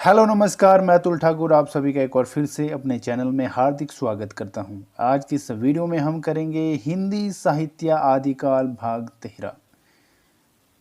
Hello नमस्कार, मैं अतुल ठाकुर आप सभी का एक और फिर से अपने चैनल में हार्दिक स्वागत करता हूं। आज की इस वीडियो में हम करेंगे हिंदी साहित्य आदिकाल भाग 13,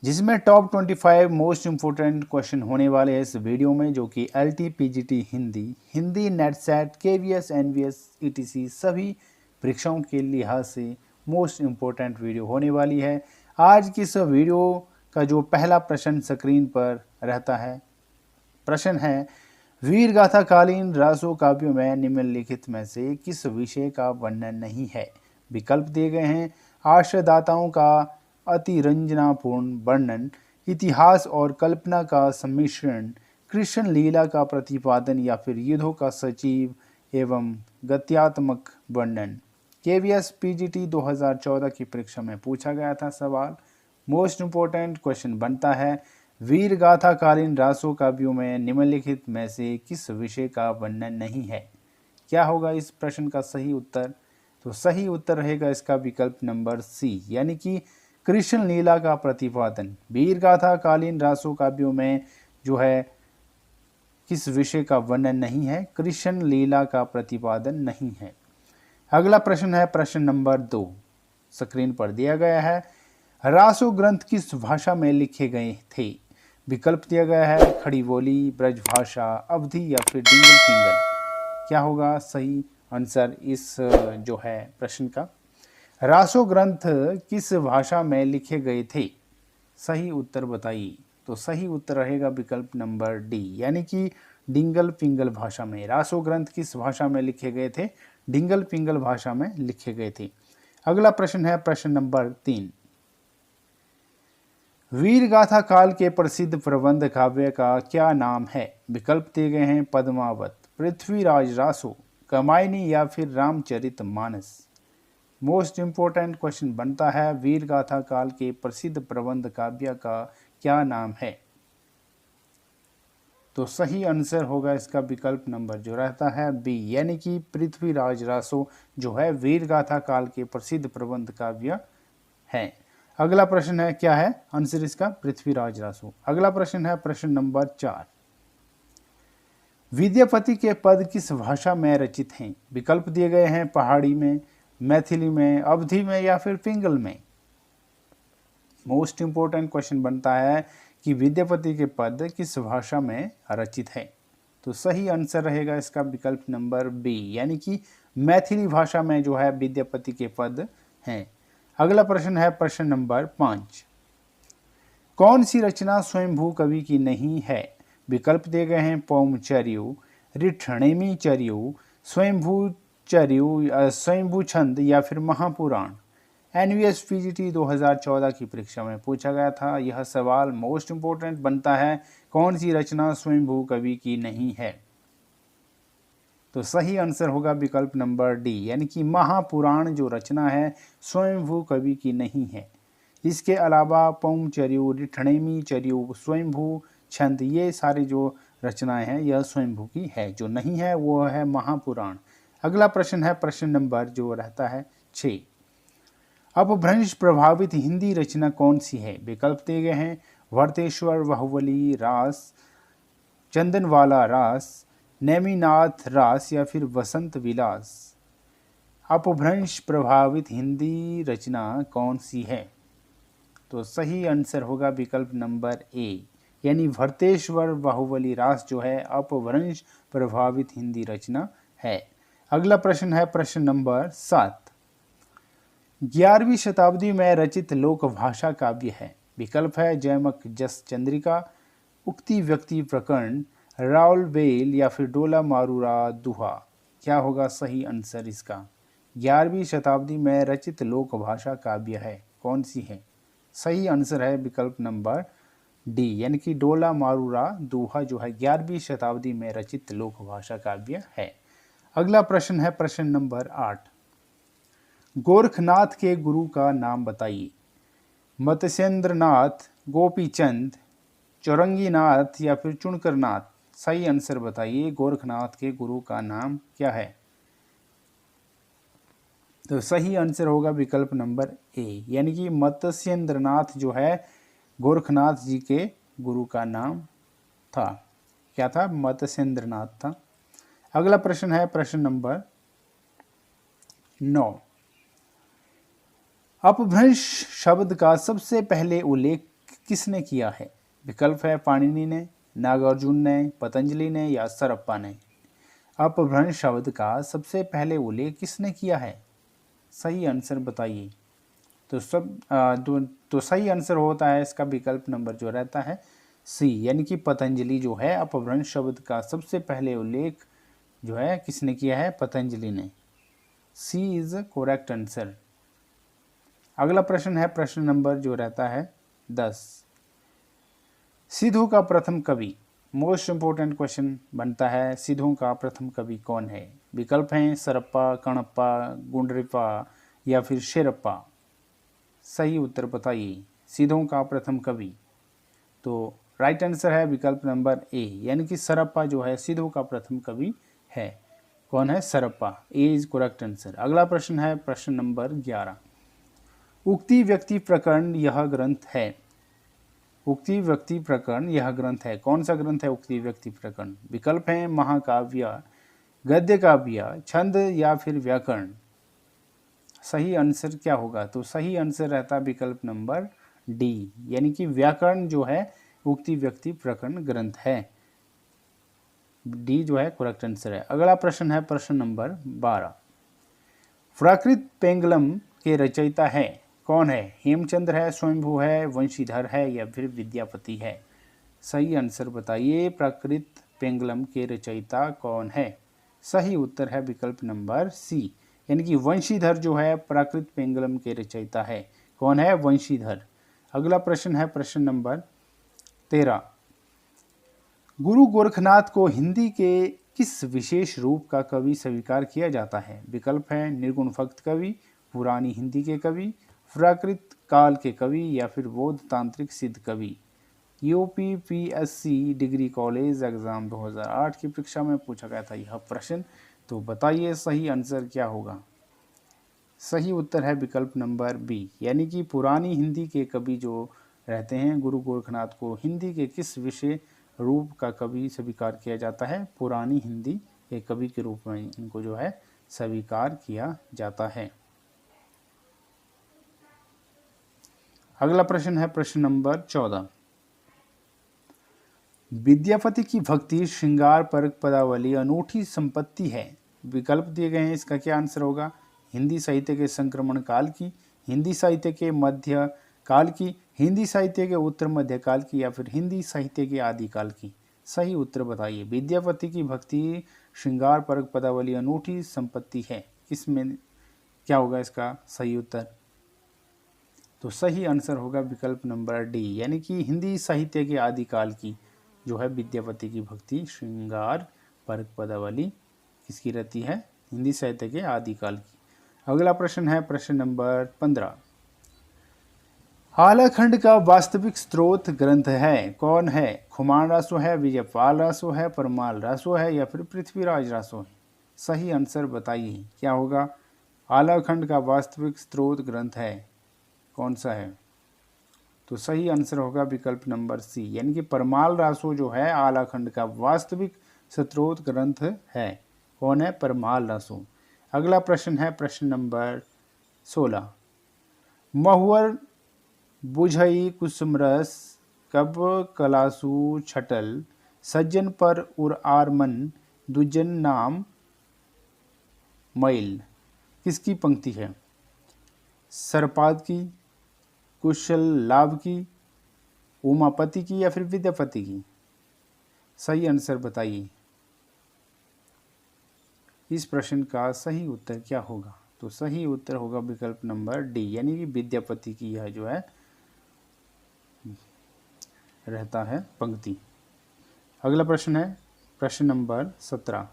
जिसमें टॉप 25 मोस्ट इम्पोर्टेंट क्वेश्चन होने वाले हैं इस वीडियो में, जो कि LT PGT Hindi, Hindi NET SET, KVS NVS etc सभी परीक्षाओं के लिहाज से मोस्ट इम्पोर्टेंट वीडियो होने वाली है। आज की इस वीडियो का जो पहला प्रश्न स्क्रीन पर रहता है, प्रश्न है, वीर गाथा कालीन रासो काव्यों में निम्नलिखित में से किस विषय का वर्णन नहीं है। विकल्प दिए गए हैं, आश्रयदाताओं का अतिरंजनापूर्ण वर्णन, इतिहास और कल्पना का सम्मिश्रण, कृष्ण लीला का प्रतिपादन या फिर युद्धों का सजीव एवं गत्यात्मक वर्णन। केवीएस पीजीटी 2014 की परीक्षा में पूछा गया था सवाल। मोस्ट इम्पोर्टेंट क्वेश्चन बनता है, वीर गाथा कालीन रासो काव्यों में निम्नलिखित में से किस विषय का वर्णन नहीं है। क्या होगा इस प्रश्न का सही उत्तर? तो सही उत्तर रहेगा इसका विकल्प नंबर सी, यानी कि कृष्ण लीला का प्रतिपादन। वीर गाथा कालीन रासो काव्यों में जो है किस विषय का वर्णन नहीं है, कृष्ण लीला का प्रतिपादन नहीं है। अगला प्रश्न है प्रश्न नंबर 2, स्क्रीन पर दिया गया है, रासो ग्रंथ किस भाषा में लिखे गए थे। विकल्प दिया गया है, खड़ी बोली, ब्रजभाषा, अवधी या फिर डिंगल पिंगल। क्या होगा सही आंसर इस जो है प्रश्न का? रासो ग्रंथ किस भाषा में लिखे गए थे, सही उत्तर बताइए। तो सही उत्तर रहेगा विकल्प नंबर डी, यानी कि डिंगल पिंगल भाषा में। रासो ग्रंथ किस भाषा में लिखे गए थे? डिंगल पिंगल भाषा में लिखे गए थे। अगला प्रश्न है प्रश्न नंबर 3, वीर गाथा काल के प्रसिद्ध प्रबंध काव्य का क्या नाम है। विकल्प दिए गए हैं, पद्मावत, पृथ्वीराज रासो, कमायनी या फिर Ramcharit Manas. Most important question बनता है, वीर गाथा काल के प्रसिद्ध प्रबंध काव्य का क्या नाम है। तो सही आंसर होगा इसका विकल्प नंबर जो रहता है बी, यानी कि पृथ्वीराज रासो जो है वीर गाथा काल के प्रसिद्ध प्रबंध काव्य है। अगला प्रश्न है, क्या है आंसर इसका? पृथ्वीराज रासो। अगला प्रश्न है प्रश्न नंबर 4, विद्यापति के पद किस भाषा में रचित हैं। विकल्प दिए गए हैं, पहाड़ी में, मैथिली में, अवधी में या फिर पिंगल में। मोस्ट इंपोर्टेंट क्वेश्चन बनता है कि विद्यापति के पद किस भाषा में रचित है। तो सही आंसर रहेगा इसका विकल्प नंबर बी, यानी कि मैथिली भाषा में जो है विद्यापति के पद हैं। अगला प्रश्न है प्रश्न नंबर 5, कौन सी रचना स्वयंभू कवि की नहीं है। विकल्प दिए गए हैं, पौमचर्यु, रिठणेमी चर्यु, स्वयंभू चर्यु, स्वयंभू छंद या फिर महापुराण। एनवीएस पीजीटी 2014 की परीक्षा में पूछा गया था यह सवाल। मोस्ट इंपोर्टेंट बनता है, कौन सी रचना स्वयंभू कवि की नहीं है। तो सही आंसर होगा विकल्प नंबर डी, यानी कि महापुराण जो रचना है स्वयंभू कवि की नहीं है। इसके अलावा पौमचर्यु, रिठणेमी चर्यु, स्वयंभू छंद, ये सारी जो रचनाएं हैं यह स्वयंभू की है। जो नहीं है वो है महापुराण। अगला प्रश्न है प्रश्न नंबर जो रहता है 6, अपभ्रंश प्रभावित हिंदी रचना कौन सी है। विकल्प दिए गए हैं, वर्तेश्वर बाहुबली रास, चंदनवाला रास, नेमिनाथ रास या फिर वसंत विलास। अपभ्रंश प्रभावित हिंदी रचना कौन सी है। तो सही आंसर होगा विकल्प नंबर ए, यानी भरतेश्वर बाहुबली रास जो है अपभ्रंश प्रभावित हिंदी रचना है। अगला प्रश्न है प्रश्न नंबर 7, 11वीं शताब्दी में रचित लोक भाषा काव्य है। विकल्प है, जयमक जस चंद्रिका, उक्ति व्यक्ति प्रकरण, राउल बेल या फिर डोला मारूरा दुहा। क्या होगा सही आंसर इसका? 11वीं शताब्दी में रचित लोक भाषा काव्य है, कौन सी है? सही आंसर है विकल्प नंबर डी, यानी कि डोला मारूरा दुहा जो है 11वीं शताब्दी में रचित लोक भाषा काव्य है। अगला प्रश्न है प्रश्न नंबर 8, गोरखनाथ के गुरु का नाम बताइए। मत्स्येंद्रनाथ, गोपीचंद, चौरंगीनाथ या फिर चुनकरनाथ। सही आंसर बताइए, गोरखनाथ के गुरु का नाम क्या है। तो सही आंसर होगा विकल्प नंबर ए, यानी कि मत्स्येंद्रनाथ जो है गोरखनाथ जी के गुरु का नाम था। क्या था? मत्स्येंद्रनाथ था। अगला प्रश्न है प्रश्न नंबर 9। अपभ्रंश शब्द का सबसे पहले उल्लेख किसने किया है? विकल्प है पाणिनि ने, नागार्जुन ने, पतंजलि ने या सरप्पा ने। अपभ्रंश शब्द का सबसे पहले उल्लेख किसने किया है? सही आंसर बताइए। तो सही आंसर होता है इसका विकल्प नंबर जो रहता है सी, यानी कि पतंजलि जो है अपभ्रंश शब्द का सबसे पहले उल्लेख जो है किसने किया है? पतंजलि ने। सी इज करेक्ट आंसर। अगला प्रश्न है प्रश्न नंबर जो रहता है 10। सिद्धू का प्रथम कवि, मोस्ट इंपोर्टेंट क्वेश्चन बनता है, सिद्धू का प्रथम कवि कौन है? विकल्प हैं सरप्पा, कणप्पा, गुंडरिप्पा या फिर शेरप्पा। सही उत्तर बताइए। सिद्धू का प्रथम कवि, तो राइट आंसर है विकल्प नंबर ए, यानी कि सरप्पा जो है सिद्धू का प्रथम कवि है। कौन है? सरप्पा। ए इज करेक्ट आंसर। अगला प्रश्न है प्रश्न नंबर 11। उक्ति व्यक्ति प्रकरण यह ग्रंथ है। उक्ति व्यक्ति प्रकरण यह ग्रंथ है। कौन सा ग्रंथ है उक्ति व्यक्ति प्रकरण? विकल्प हैं महाकाव्य, गद्य काव्य, छंद या फिर व्याकरण। सही आंसर क्या होगा? तो सही आंसर रहता है विकल्प नंबर डी, यानी कि व्याकरण जो है उक्ति व्यक्ति प्रकरण ग्रंथ है। डी जो है करेक्ट आंसर है। अगला प्रश्न है प्रश्न नंबर 12। प्राकृत पेंगलम के रचयिता है कौन है? हेमचंद्र है, स्वयंभू है, वंशीधर है या फिर विद्यापति है। सही आंसर बताइए। प्राकृत पेंगलम के रचयिता कौन है? सही उत्तर है विकल्प नंबर सी, यानी कि वंशीधर जो है प्राकृत पेंगलम के रचयिता है। कौन है? वंशीधर। अगला प्रश्न है प्रश्न नंबर 13। गुरु गोरखनाथ को हिंदी के किस विशेष रूप का कवि स्वीकार किया जाता है? विकल्प है निर्गुण भक्त कवि, पुरानी हिंदी के कवि, प्राकृत काल के कवि या फिर बौद्ध तांत्रिक सिद्ध कवि। यूपीपीएससी डिग्री कॉलेज एग्जाम 2008 की परीक्षा में पूछा गया था यह प्रश्न। तो बताइए सही आंसर क्या होगा? सही उत्तर है विकल्प नंबर बी, यानी कि पुरानी हिंदी के कवि जो रहते हैं गुरु गोरखनाथ को हिंदी के किस विषय रूप का कवि स्वीकार किया जाता है? पुरानी हिंदी के कवि के रूप में इनको जो है स्वीकार किया जाता है। अगला प्रश्न है प्रश्न नंबर 14। विद्यापति की भक्ति श्रृंगार परक पदावली अनूठी संपत्ति है। विकल्प दिए गए हैं, इसका क्या आंसर होगा? हिंदी साहित्य के संक्रमण काल की, हिंदी साहित्य के मध्य काल की, हिंदी साहित्य के उत्तर मध्य काल की या फिर हिंदी साहित्य के आदिकाल की। सही उत्तर बताइए। विद्यापति की भक्ति श्रृंगार परक पदावली अनूठी संपत्ति है, इसमें क्या होगा इसका सही उत्तर? तो सही आंसर होगा विकल्प नंबर डी, यानी कि हिंदी साहित्य के आदिकाल की जो है विद्यापति की भक्ति श्रृंगार परक पदावली किसकी रहती है? हिंदी साहित्य के आदिकाल की। अगला प्रश्न है प्रश्न नंबर 15। आलाखंड का वास्तविक स्रोत ग्रंथ है कौन है? खुमान रासो है, विजयपाल रासो है, परमाल रासो है या फिर पृथ्वीराज रासो है। सही आंसर बताइए क्या होगा? आलाखंड का वास्तविक स्रोत ग्रंथ है कौन सा है? तो सही आंसर होगा विकल्प नंबर सी, यानी कि परमाल रासो जो है आलाखंड का वास्तविक स्रोत ग्रंथ है। कौन है? परमाल रासो। अगला प्रश्न है प्रश्न नंबर 16। महुअर बुझई कुसुमरस कब कलासु छटल, सज्जन पर उर आर मन दुजन नाम मैल। किसकी पंक्ति है? सरपाद की, कुशल लाभ की, उमापति की या फिर विद्यापति की। सही आंसर बताइए। इस प्रश्न का सही उत्तर क्या होगा? तो सही उत्तर होगा विकल्प नंबर डी, यानी कि विद्यापति की यह जो है रहता है पंक्ति। अगला प्रश्न है प्रश्न नंबर 17।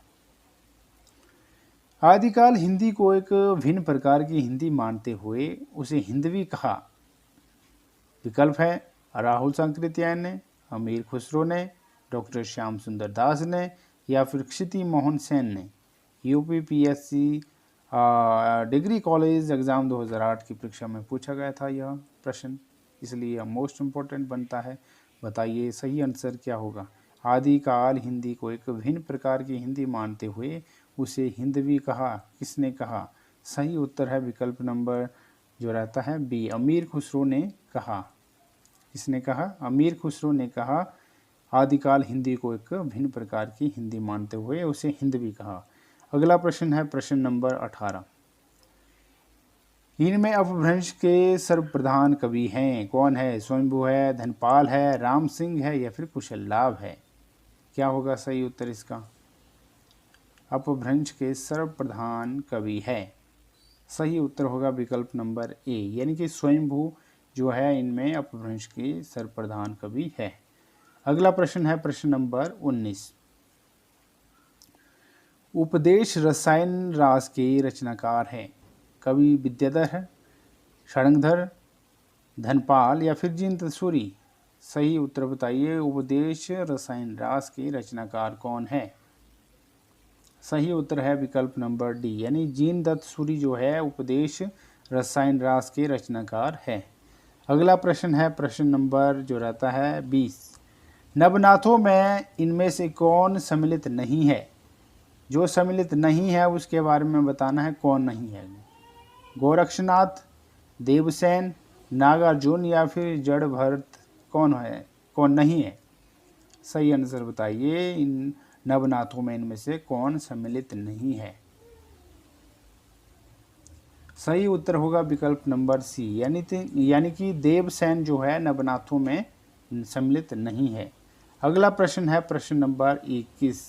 आदिकाल हिंदी को एक भिन्न प्रकार की हिंदी मानते हुए उसे हिंदवी कहा। विकल्प है राहुल सांकृत्यायन ने, अमीर खुसरो ने, डॉक्टर श्याम सुंदर दास ने या फिर क्षिति मोहन सेन ने। यूपीपीएससी डिग्री कॉलेज एग्जाम 2008 की परीक्षा में पूछा गया था यह प्रश्न, इसलिए यह मोस्ट इम्पोर्टेंट बनता है। बताइए सही आंसर क्या होगा? आदिकाल हिंदी को एक भिन्न प्रकार की हिंदी मानते हुए उसे हिंदवी कहा? किसने कहा? सही उत्तर है विकल्प नंबर जो रहता है बी, अमीर खुसरो ने कहा। किसने कहा? अमीर खुसरो ने कहा आदिकाल हिंदी को एक भिन्न प्रकार की हिंदी मानते हुए उसे हिंदवी कहा। अगला प्रश्न है प्रश्न नंबर 18। इनमें अपभ्रंश के सर्वप्रधान कवि हैं? कौन है? स्वयंभू है, धनपाल है, राम सिंह है या फिर कुशल लाभ है? क्या होगा सही उत्तर इसका? अपभ्रंश के सर्वप्रधान कवि है। सही उत्तर होगा विकल्प नंबर ए, यानी कि स्वयंभू जो है इनमें अपभ्रंश के सर्वप्रधान कवि है। अगला प्रश्न है प्रश्न नंबर 19। उपदेश रसायन रास के रचनाकार हैं? कवि विद्याधर, षडंगधर, धनपाल या फिर जीनदत्त। सही उत्तर बताइए, उपदेश रसायन रास के रचनाकार कौन है? सही उत्तर है विकल्प नंबर डी, यानी जीनदत्त जो है उपदेश रसायन रास के रचनाकार है। अगला प्रश्न है प्रश्न नंबर जो रहता है 20। नवनाथों में इनमें से कौन सम्मिलित नहीं है? जो सम्मिलित नहीं है उसके बारे में बताना है, कौन नहीं है? गोरक्षनाथ, देवसेन, नागार्जुन या फिर जड़ भरत? कौन है, कौन नहीं है? सही आंसर बताइए, इन नवनाथों में इनमें से कौन सम्मिलित नहीं है? सही उत्तर होगा विकल्प नंबर सी, यानी कि देवसेन जो है नवनाथों में सम्मिलित नहीं है। अगला प्रश्न है प्रश्न नंबर 21।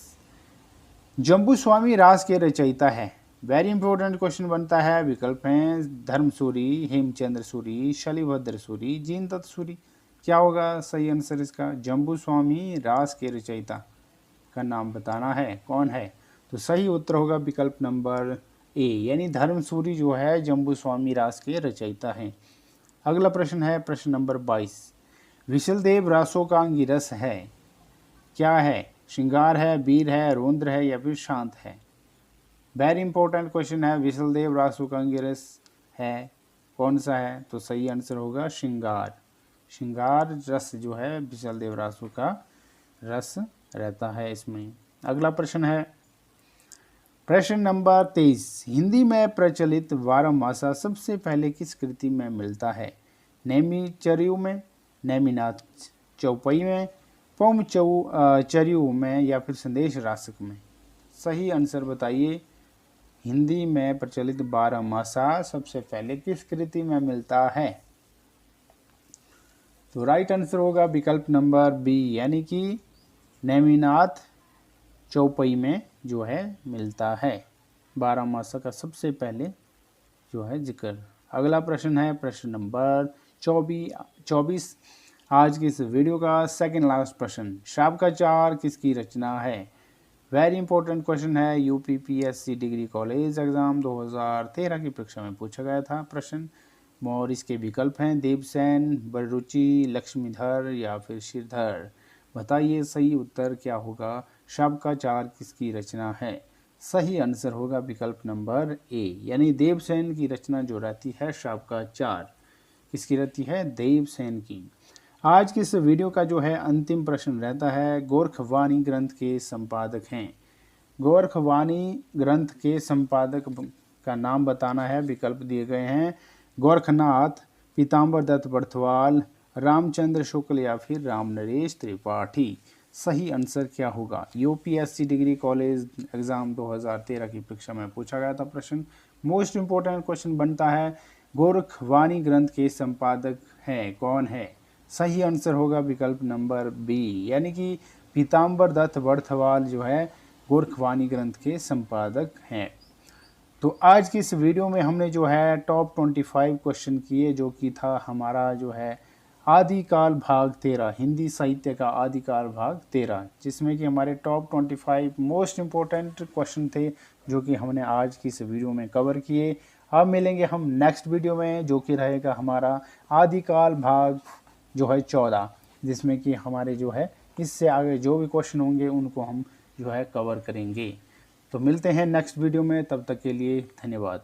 जम्बू स्वामी रास के रचयिता है? वेरी इंपॉर्टेंट क्वेश्चन बनता है। विकल्प हैं धर्मसूरी, हेमचंद्र सूरी, शलिभद्र सूरी, जीनदत्त सूरी। क्या होगा सही आंसर इसका? जम्बू स्वामी रास के रचयिता का नाम बताना है, कौन है? तो सही उत्तर होगा विकल्प नंबर ए, यानी धर्मसूरी जो है जम्बू स्वामी रास के रचयिता हैं। अगला प्रश्न है प्रश्न नंबर 22। विशलदेव रासों का अंगिरस है? क्या है? श्रृंगार है, वीर है, रौद्र है या फिर शांत है? वेरी इंपॉर्टेंट क्वेश्चन है। विशलदेव रासों का अंगिरस है, कौन सा है? तो सही आंसर होगा श्रृंगार। श्रृंगार रस जो है विशलदेव रासों का रस रहता है इसमें। अगला प्रश्न है प्रश्न नंबर 23। हिंदी में प्रचलित बारहमासा सबसे पहले किस कृति में मिलता है? नेमिचर्यु में, नेमिनाथ चौपाई में, पौम चर्यु में या फिर संदेश रासक में? सही आंसर बताइए, हिंदी में प्रचलित बारहमासा सबसे पहले किस कृति में मिलता है? तो राइट आंसर होगा विकल्प नंबर बी, यानी कि नेमिनाथ चौपाई में जो है मिलता है। बारहमासा का सबसे पहले जो है जिक्र। अगला प्रश्न है प्रश्न नंबर 24। आज की इस वीडियो का सेकंड लास्ट प्रश्न। शाबकाचार किसकी रचना है? वेरी इंपॉर्टेंट क्वेश्चन है। यूपीपीएससी डिग्री कॉलेज एग्जाम 2013 की परीक्षा में पूछा गया था प्रश्न। और इसके विकल्प हैं देवसेन, बलरुचि, लक्ष्मीधर या फिर श्रीधर। बताइए सही उत्तर क्या होगा? शाबकाचार किसकी रचना है? सही आंसर होगा विकल्प नंबर ए, यानी देवसेन की रचना जो रहती है शाबकाचार। किसकी रहती है? देवसेन की। आज की इस वीडियो का जो है अंतिम प्रश्न रहता है, गोरखवाणी ग्रंथ के संपादक हैं? गोरखवाणी ग्रंथ के संपादक का नाम बताना है। विकल्प दिए गए हैं गोरखनाथ, पीताम्बर दत्त बर्थवाल, रामचंद्र शुक्ल या फिर राम नरेश त्रिपाठी। सही आंसर क्या होगा? यूपीएससी डिग्री कॉलेज एग्जाम 2013 की परीक्षा में पूछा गया था प्रश्न। मोस्ट इंपोर्टेंट क्वेश्चन बनता है, गोरखवाणी ग्रंथ के संपादक हैं, कौन है? सही आंसर होगा विकल्प नंबर बी, यानी कि पीताम्बर दत्त बर्थवाल जो है गोरखवाणी ग्रंथ के संपादक हैं। तो आज की इस वीडियो में हमने जो है टॉप 25 क्वेश्चन किए, जो कि था हमारा जो है आदिकाल भाग 13, हिंदी साहित्य का आदिकाल भाग 13, जिसमें कि हमारे टॉप 25 मोस्ट इम्पोर्टेंट क्वेश्चन थे जो कि हमने आज की इस वीडियो में कवर किए। अब मिलेंगे हम नेक्स्ट वीडियो में, जो कि रहेगा हमारा आदिकाल भाग जो है 14, जिसमें कि हमारे जो है इससे आगे जो भी क्वेश्चन होंगे उनको हम जो है कवर करेंगे। तो मिलते हैं नेक्स्ट वीडियो में, तब तक के लिए धन्यवाद।